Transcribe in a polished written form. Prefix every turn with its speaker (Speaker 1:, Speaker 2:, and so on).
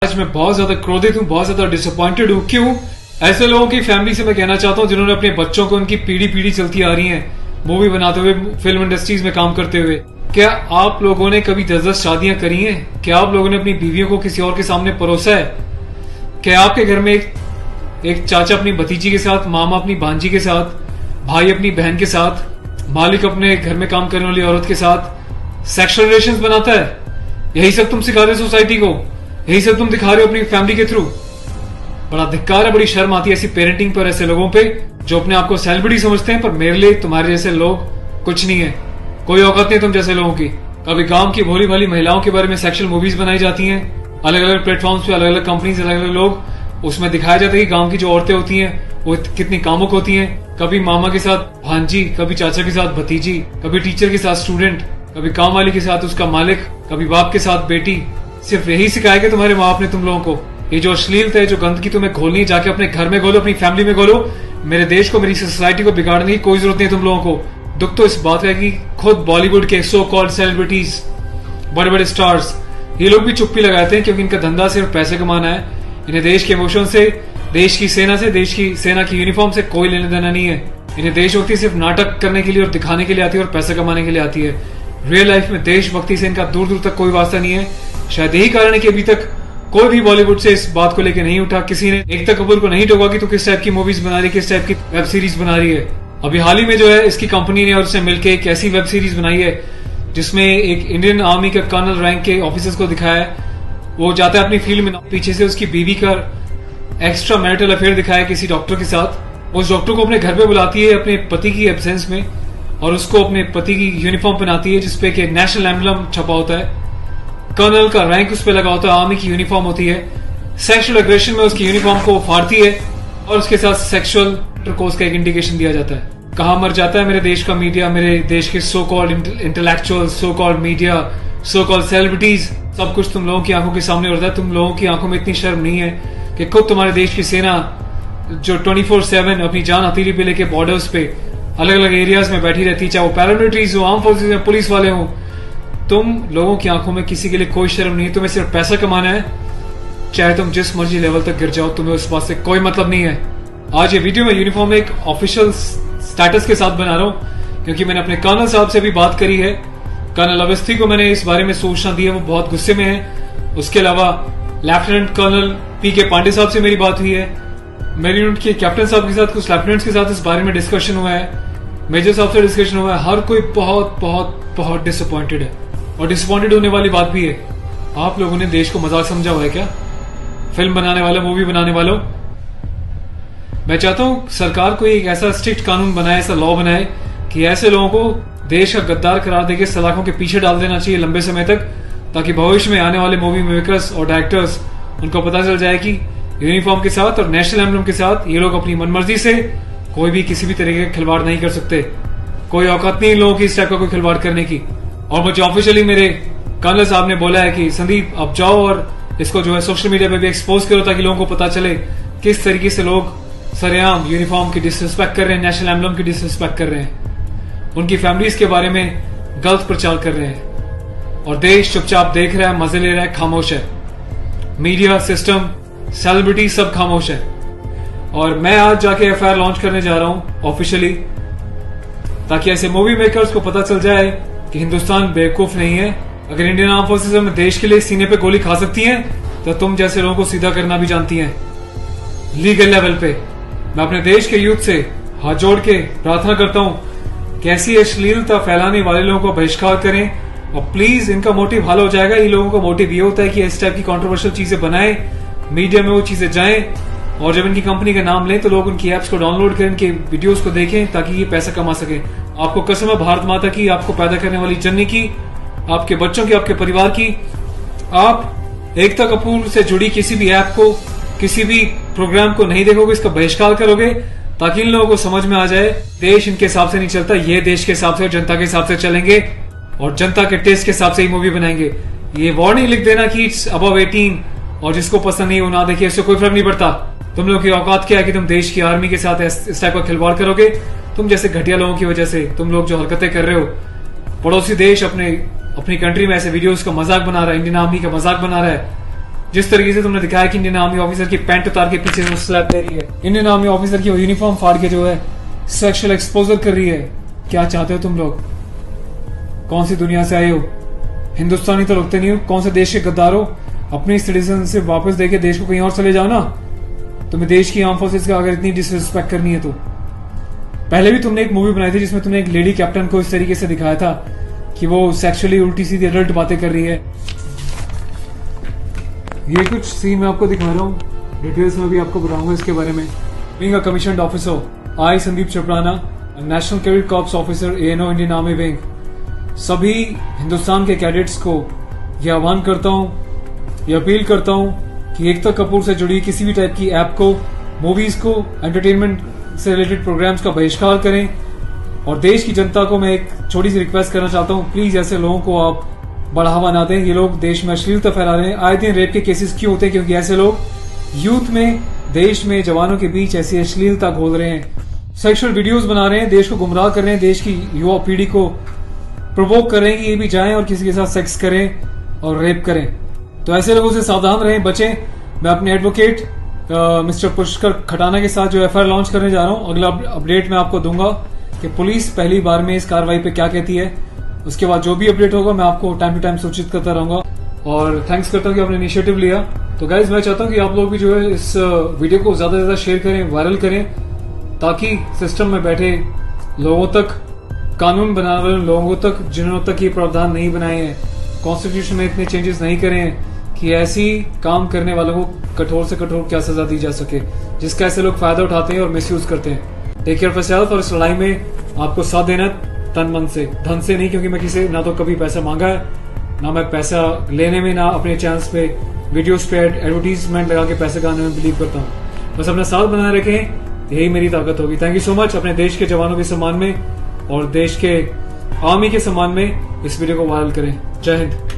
Speaker 1: आज मैं बहुत ज्यादा क्रोधित हूँ, बहुत ज्यादा डिसअपॉइंटेड हूँ। क्यों? ऐसे लोगों की फैमिली से मैं कहना चाहता हूँ जिन्होंने अपने बच्चों को उनकी पीढ़ी पीढ़ी चलती आ रही है मूवी बनाते हुए, फिल्म इंडस्ट्रीज में काम करते हुए। क्या आप लोगों ने कभी 10-10 शादियां करी हैं? क्या आप लोगों ने अपनी बीवियों को किसी और के सामने परोसा है? क्या आपके घर में एक चाचा अपनी भतीजी के साथ, मामा अपनी भांजी के साथ, भाई अपनी बहन के साथ, मालिक अपने घर में काम करने वाली औरत के साथ सेक्सुअल रिलेशंस बनाता है? यही सब तुम सिखा रहे हो सोसाइटी को? यही सब तुम दिखा रहे हो अपनी फैमिली के थ्रू? बड़ा धिक्कार है, बड़ी शर्म आती है ऐसी पेरेंटिंग पर, ऐसे लोगों पे जो अपने आप को सेलिब्रिटी समझते हैं। पर मेरे लिए तुम्हारे जैसे लोग कुछ नहीं है, कोई औकात नहीं तुम जैसे लोगों की। कभी गांव की भोली भाली महिलाओं के बारे में सेक्सुअल मूवीज बनाई जाती हैं, अलग अलग प्लेटफॉर्म्स पे, अलग अलग कंपनीज, अलग अलग लोग। उसमें दिखाया जाता है कि गांव की जो औरतें होती हैं वो कितनी कामुक होती हैं। कभी मामा के साथ भांजी, कभी चाचा के साथ भतीजी, कभी टीचर के साथ स्टूडेंट, कभी काम वाली के साथ उसका मालिक, कभी बाप के साथ बेटी। सिर्फ यही सिखाया कि तुम्हारे माँ बाप ने तुम लोगों को? ये जो अश्लीलता है, जो गंदगी तुम्हें घोलनी है, जाके अपने घर में घोलो, अपनी फैमिली में घोलो। मेरे देश को, मेरी सोसाइटी को बिगाड़ने की कोई जरूरत नहीं है तुम लोगों को। दुख तो इस बात का है कि खुद बॉलीवुड के सो कॉल्ड सेलिब्रिटीज, बड़े बड़े स्टार्स, ये लोग भी चुप्पी लगाते हैं क्योंकि इनका धंधा सिर्फ पैसे कमाना है। इन्हें देश के इमोशन से, देश की सेना से, देश की सेना की यूनिफॉर्म से कोई लेना देना नहीं है। इन्हें देशभक्ति सिर्फ नाटक करने के लिए और दिखाने के लिए आती है और पैसा कमाने के लिए आती है। रियल लाइफ में देशभक्ति से इनका दूर दूर तक कोई वास्ता नहीं है। शायद यही कारण है कि अभी तक कोई भी बॉलीवुड से इस बात को लेकर नहीं उठा, किसी ने एकता कपूर को नहीं टोका कि तू किस टाइप की मूवीज बना रही है, किस टाइप की वेब सीरीज बना रही है। अभी हाल ही में जो है इसकी कंपनी ने और उसने मिलकर एक ऐसी वेब सीरीज बनाई है जिसमें एक इंडियन आर्मी का कर्नल रैंक के ऑफिसर्स को दिखाया है। वो जाता है अपनी फील्ड में, पीछे से उसकी बीवी का एक्स्ट्रा मैरिटल अफेयर दिखाया है किसी डॉक्टर के साथ। उस डॉक्टर को अपने घर पे बुलाती है अपने पति की एब्सेंस में और उसको अपने पति की यूनिफॉर्म पहनाती है जिसपे कि नेशनल एम्बलम छपा होता है, कर्नल का रैंक उस पर लगा होता है, आर्मी की यूनिफॉर्म होती है। सेक्सुअल एग्रेशन में उसकी यूनिफॉर्म को फाड़ती है और उसके साथ सेक्सुअल इंटरकोर्स का एक इंडिकेशन दिया जाता है। कहां मर जाता है मेरे देश का मीडिया, मेरे देश के so called intellectual, so called media, so called celebrities. सब कुछ तुम लोगों की आंखों के सामने होता है। तुम लोगों की आंखों में इतनी शर्म नहीं है कि खुद तुम्हारे देश की सेना जो 24/7 अपनी जान हथेली पे लेके बॉर्डर्स पे अलग अलग एरियाज में बैठी रहती है, चाहे वो पैरामिलिट्रीज हो, आर्म फोर्सेज में पुलिस वाले हो, तुम लोगों की आंखों में किसी के लिए कोई शर्म नहीं है। तुम्हें सिर्फ पैसा कमाना है, चाहे तुम जिस मर्जी लेवल तक गिर जाओ, तुम्हें उस बात से कोई मतलब नहीं है। आज ये वीडियो में यूनिफॉर्म एक ऑफिशियल स्टेटस के साथ बना रहा हूं क्योंकि मैंने अपने कर्नल साहब से भी बात करी है। कर्नल अवस्थी को मैंने इस बारे में सूचना दी है, वो बहुत गुस्से में है। उसके अलावा लेफ्टिनेंट कर्नल पी.के. पांडे साहब से मेरी बात हुई है। मेरी यूनिट के कैप्टन साहब के साथ, कुछ लेफ्टिनेंट्स के साथ इस बारे में डिस्कशन हुआ है, मेजर साहब से डिस्कशन हुआ है। हर कोई बहुत बहुत बहुत डिसअपॉइंटेड है और डिसअपॉइंटेड होने वाली बात भी है। आप लोगों ने देश को मजाक समझा हुआ है क्या? फिल्म बनाने वालों, मूवी बनाने वालों, मैं चाहता हूं सरकार कोई एक ऐसा स्ट्रिक्ट कानून बनाए, ऐसा लॉ बनाए कि ऐसे लोगों को देश का गद्दार करार देके सलाखों के पीछे डाल देना चाहिए लंबे समय तक, ताकि भविष्य में आने वाले मूवी मेकर्स और डायरेक्टर्स उनको पता चल जाए कि यूनिफॉर्म के साथ और नेशनल एम्बलम के साथ ये लोग अपनी मनमर्जी से कोई भी किसी भी तरीके का खिलवाड़ नहीं कर सकते। कोई औकात नहीं इन लोगों की इस टाइप का कोई खिलवाड़ करने की। और मुझे ऑफिशियली मेरे कर्नल साहब ने बोला है कि संदीप अब जाओ और इसको जो है सोशल मीडिया पे भी एक्सपोज करो ताकि लोगों को पता चले किस तरीके से लोग सरेआम यूनिफॉर्म की डिसरिस्पेक्ट कर रहे हैं, नेशनल एम्बलम की डिसरिस्पेक्ट कर रहे हैं, उनकी फैमिलीज के बारे में गलत प्रचार कर रहे हैं और देश चुपचाप देख रहा है, मजे ले रहा है, खामोश है। मीडिया, सिस्टम, सेलिब्रिटी सब खामोश है। और मैं आज जाके एफआईआर लॉन्च करने जा रहा हूं ऑफिशियली, ताकि ऐसे मूवी मेकर्स को पता चल जाए कि हिंदुस्तान बेवकूफ नहीं है। अगर इंडियन आर्म फोर्सेस में देश के लिए सीने पे गोली खा सकती हैं तो तुम जैसे लोगों को सीधा करना भी जानती हैं लीगल लेवल पे। मैं अपने देश के यूथ से हाथ जोड़ के प्रार्थना करता हूं कि ऐसी अश्लीलता फैलाने वाले लोगों को बहिष्कार करें और प्लीज, इनका मोटिव हल हो जाएगा। ये लोगों का मोटिव ये होता है कि इस टाइप की कंट्रोवर्शियल चीजें बनाएं, मीडिया में वो चीजें जाएं और जब इनकी कंपनी का नाम लें तो लोग उनकी एप्स को डाउनलोड करें, इनके वीडियोस को देखें ताकि ये पैसा कमा सके। आपको कसम है भारत माता की, आपको पैदा करने वाली जननी की, आपके बच्चों की, आपके परिवार की, आप एकता कपूर से जुड़ी किसी भी ऐप को, किसी भी प्रोग्राम को नहीं देखोगे, इसका बहिष्कार करोगे ताकि इन लोगों को समझ में आ जाए देश इनके हिसाब से नहीं चलता, ये देश के हिसाब से और जनता के हिसाब से चलेंगे और जनता के टेस्ट के हिसाब से ही मूवी बनाएंगे। ये वार्निंग लिख देना कि इट्स अबव 18 और जिसको पसंद नहीं वो ना देखिए, इससे कोई फर्क नहीं पड़ता। तुम लोग की औकात क्या है कि तुम देश की आर्मी के साथ इस टाइप का खिलवाड़ करोगे? तुम जैसे घटिया लोगों की वजह से तुम लोग जो हरकतें कर रहे हो, पड़ोसी देश अपनी कंट्री में ऐसे वीडियोस का मजाक बना रहा है, इंडियन आर्मी का मजाक बना रहा है, जिस तरीके से तुमने दिखाया कि इंडियन आर्मी ऑफिसर की पैंट उतार के पीछे से स्लैप दे रही है, इंडियन आर्मी ऑफिसर की यूनिफॉर्म फाड़ के जो है सेक्सुअल एक्सपोजर कर रही है, क्या चाहते हो तुम लोग? कौन सी दुनिया से आए हो? हिंदुस्तानी तो लगते नहीं हो, कौन से देश के गद्दार हो? अपनी सिटीजन वापस देके देश को कहीं और चले जाओ ना। तुम्हें देश की आर्म फोर्सेस का अगर इतनी डिसरिस्पेक्ट करनी है तो। पहले भी तुमने एक मूवी बनाई थी जिसमें तुमने एक लेडी कैप्टन को इस तरीके से दिखाया था कि वो सेक्सुअली उल्टी सीधी एडल्ट बातें कर रही है। ये कुछ सीन मैं आपको दिखा रहा हूँ, डिटेल्स में भी आपको बताऊंगा इसके बारे में। Being a commissioned officer, I Sandeep चपराना, national cadet corps officer ANO Indian army wing, सभी हिंदुस्तान के कैडेट्स को यह आह्वान करता हूँ, यह अपील करता हूँ कि एकता कपूर से जुड़ी किसी भी टाइप की ऐप को, मूवीज को, एंटरटेनमेंट से रिलेटेड प्रोग्राम्स का बहिष्कार करें। और देश की जनता को मैं एक छोटी सी रिक्वेस्ट करना चाहता हूँ, प्लीज ऐसे लोगों को आप बढ़ावा ना दें। ये लोग देश में अश्लीलता फैला रहे हैं। आए दिन रेप के केसेस क्यों होते हैं? क्योंकि ऐसे लोग यूथ में, देश में, जवानों के बीच ऐसी अश्लीलता घोल रहे हैं, सेक्सुअल वीडियोस बना रहे हैं, देश को गुमराह कर रहे हैं, देश की युवा पीढ़ी को प्रोवोक कर रहे हैं कि ये भी जाएं और किसी के साथ सेक्स करें और रेप करें। तो ऐसे लोगों से सावधान रहें, बचें। मैं अपने एडवोकेट मिस्टर पुष्कर खटाना के साथ जो FIR लॉन्च करने जा रहा हूं, अगला अपडेट मैं आपको दूंगा कि पुलिस पहली बार में इस कार्रवाई पे क्या कहती है। उसके बाद जो भी अपडेट होगा मैं आपको टाइम टू टाइम सूचित करता रहूंगा। और थैंक्स करता हूं कि आपने इनिशिएटिव लिया। तो गाइज मैं चाहता हूं कि आप लोग भी जो है इस वीडियो को ज्यादा से ज्यादा शेयर करें, वायरल करें, ताकि सिस्टम में बैठे लोगों तक, कानून बनाने वाले लोगों तक, जिन्होंने तक ये प्रावधान नहीं बनाए हैं, कॉन्स्टिट्यूशन में इतने चेंजेस नहीं करे हैं कि ऐसी काम करने वालों को कठोर से कठोर क्या सजा दी जा सके, जिसका ऐसे लोग फायदा उठाते हैं और मिसयूज करते हैं। Take care of yourself. और इस लड़ाई में आपको साथ देना तन मन से, धन से नहीं, क्योंकि मैं किसी ना तो कभी पैसा मांगा है, ना मैं पैसा लेने में, ना अपने चैनल्स पे वीडियोस पे एडवर्टीजमेंट लगा के पैसे कमाने में बिलीव करता हूँ। बस अपना साथ बनाए रखें, यही मेरी ताकत होगी। Thank you so much. अपने देश के जवानों के सम्मान में और देश के आर्मी के सम्मान में इस वीडियो को वायरल करें। जय हिंद।